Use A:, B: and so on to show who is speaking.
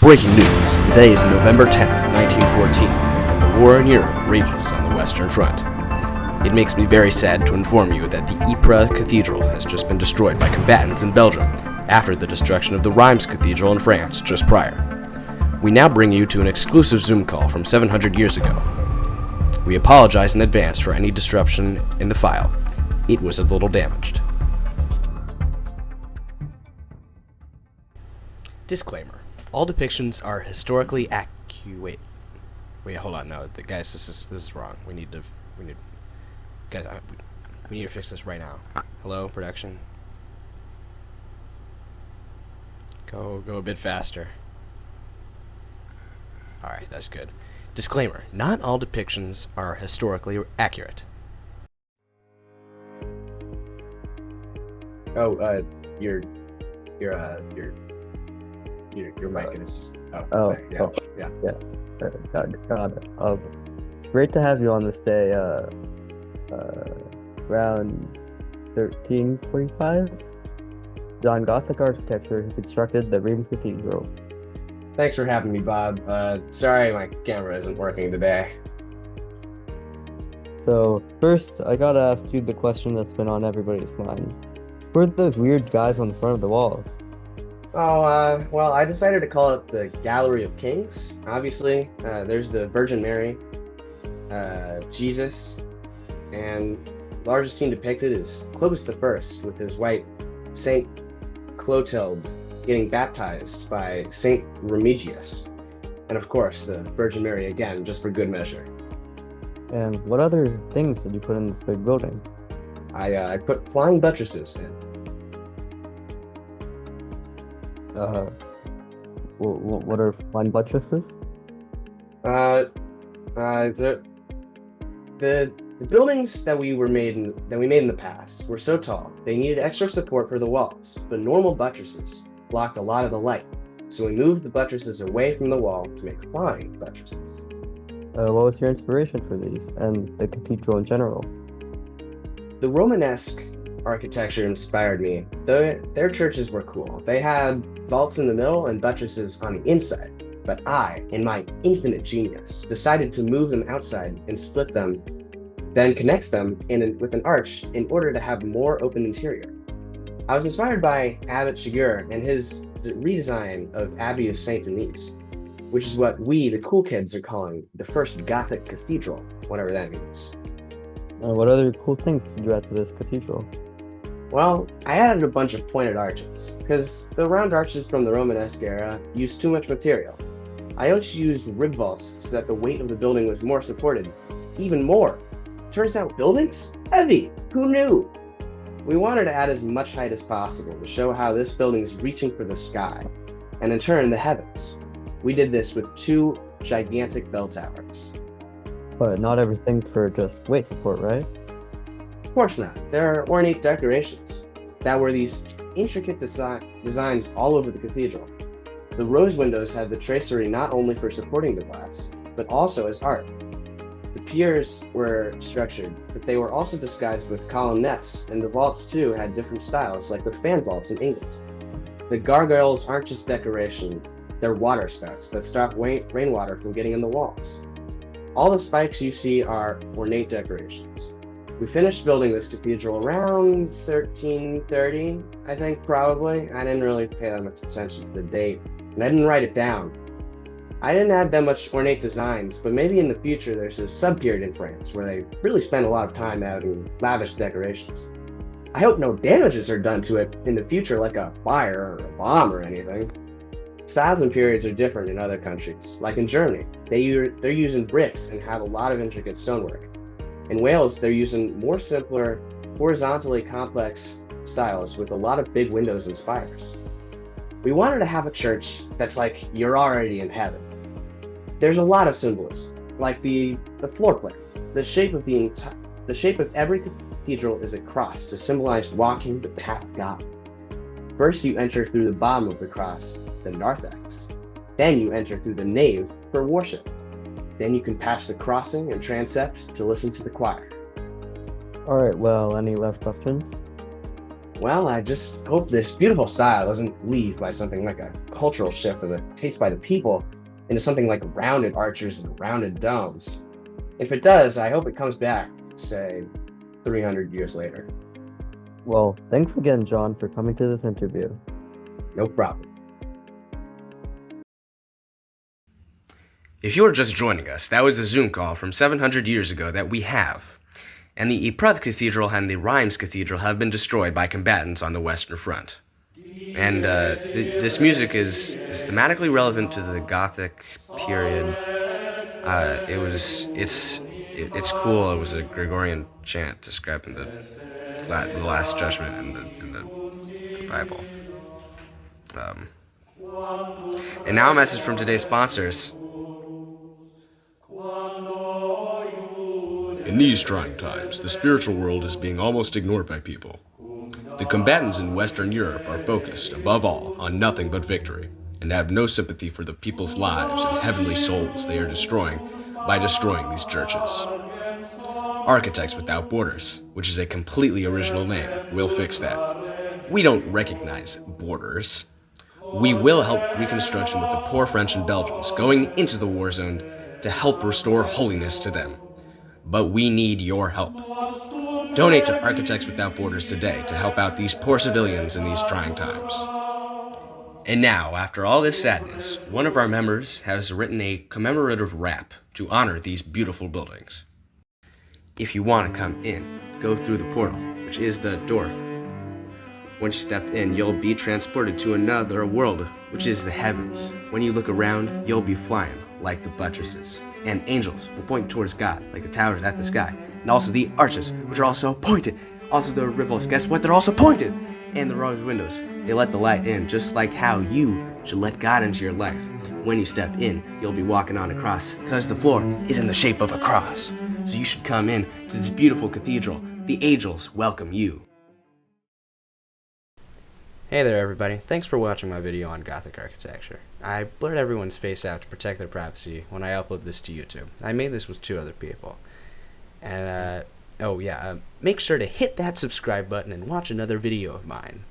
A: Breaking news. The day is November 10th, 1914, and the war in Europe rages on the Western Front. It makes me very sad to inform you that the Ypres Cathedral has just been destroyed by combatants in Belgium, after the destruction of the Reims Cathedral in France just prior. We now bring you to an exclusive Zoom call from 700 years ago. We apologize in advance for any disruption in the file. It was a little damaged. Disclaimer. All depictions are historically accurate. Wait, hold on. No, guys, this is wrong. We need to fix this right now. Hello, production. Go a bit faster. All right, that's good. Disclaimer: not all depictions are historically accurate. Oh, your mic is. Yeah.
B: Got it. It's great to have you on this day. Around 1345, John Gothic architecture who constructed the Reims Cathedral.
A: Thanks for having me, Bob. Sorry my camera isn't working today.
B: So first, I gotta ask you the question that's been on everybody's mind. Who are those weird guys on the front of the walls?
A: Well, I decided to call it the Gallery of Kings. Obviously, there's the Virgin Mary, Jesus, and the largest scene depicted is Clovis the First with his wife, Saint Clotilde, getting baptized by Saint Remigius. And of course, the Virgin Mary again, just for good measure.
B: And what other things did you put in this big building?
A: I put flying buttresses in.
B: What are flying buttresses?
A: The buildings that we made in the past were so tall they needed extra support for the walls, but normal buttresses blocked a lot of the light, so we moved the buttresses away from the wall to make flying buttresses.
B: What was your inspiration for these, and the cathedral in general?
A: The Romanesque architecture inspired me. Their churches were cool. They had vaults in the middle and buttresses on the inside, but I, in my infinite genius, decided to move them outside and split them, then connect them with an arch in order to have more open interior. I was inspired by Abbot Chiguer and his redesign of Abbey of Saint Denis, which is what we, the cool kids, are calling the first Gothic cathedral, whatever that means.
B: What other cool things did you add to this cathedral?
A: Well, I added a bunch of pointed arches, because the round arches from the Romanesque era used too much material. I also used rib vaults so that the weight of the building was more supported. Even more! Turns out buildings? Heavy! Who knew? We wanted to add as much height as possible to show how this building is reaching for the sky, and in turn the heavens. We did this with 2 gigantic bell towers.
B: But not everything for just weight support, right?
A: Of course not. There are ornate decorations that were these intricate designs all over the cathedral. The rose windows had the tracery not only for supporting the glass, but also as art. The piers were structured, but they were also disguised with colonnettes, and the vaults too had different styles, like the fan vaults in England. The gargoyles aren't just decoration, they're water spouts that stop rainwater from getting in the walls. All the spikes you see are ornate decorations. We finished building this cathedral around 1330, I think, probably. I didn't really pay that much attention to the date, and I didn't write it down. I didn't add that much ornate designs, but maybe in the future there's a sub-period in France where they really spend a lot of time adding lavish decorations. I hope no damages are done to it in the future, like a fire or a bomb or anything. Styles and periods are different in other countries, like in Germany. They're using bricks and have a lot of intricate stonework. In Wales, they're using more simpler, horizontally complex styles with a lot of big windows and spires. We wanted to have a church that's like you're already in heaven. There's a lot of symbolism, like the floor plan. The shape of every cathedral is a cross to symbolize walking the path of God. First, you enter through the bottom of the cross, the narthex. Then you enter through the nave for worship. Then you can pass the crossing and transept to listen to the choir.
B: Alright, well, any last questions?
A: Well, I just hope this beautiful style doesn't leave by something like a cultural shift of the taste by the people into something like rounded arches and rounded domes. If it does, I hope it comes back, say, 300 years later.
B: Well, thanks again, John, for coming to this interview.
A: No problem.
C: If you're just joining us, that was a Zoom call from 700 years ago that we have. And the Ypres Cathedral and the Reims Cathedral have been destroyed by combatants on the Western Front. And this music is thematically relevant to the Gothic period. It's cool. It was a Gregorian chant describing the Last Judgment in the Bible. And now a message from today's sponsors.
D: In these trying times, the spiritual world is being almost ignored by people. The combatants in Western Europe are focused, above all, on nothing but victory, and have no sympathy for the people's lives and heavenly souls they are destroying by destroying these churches. Architects Without Borders, which is a completely original name, will fix that. We don't recognize borders. We will help reconstruction with the poor French and Belgians going into the war zone to help restore holiness to them. But we need your help. Donate to Architects Without Borders today to help out these poor civilians in these trying times.
C: And now, after all this sadness, one of our members has written a commemorative rap to honor these beautiful buildings. If you want to come in, go through the portal, which is the door. Once you step in, you'll be transported to another world, which is the heavens. When you look around, you'll be flying like the buttresses. And angels will point towards God, like the towers at the sky. And also the arches, which are also pointed. Also the rivers, guess what? They're also pointed. And the rose windows, they let the light in, just like how you should let God into your life. When you step in, you'll be walking on a cross, because the floor is in the shape of a cross. So you should come in to this beautiful cathedral. The angels welcome you. Hey there everybody, thanks for watching my video on Gothic architecture. I blurred everyone's face out to protect their privacy when I upload this to YouTube. I made this with 2 other people. And, make sure to hit that subscribe button and watch another video of mine.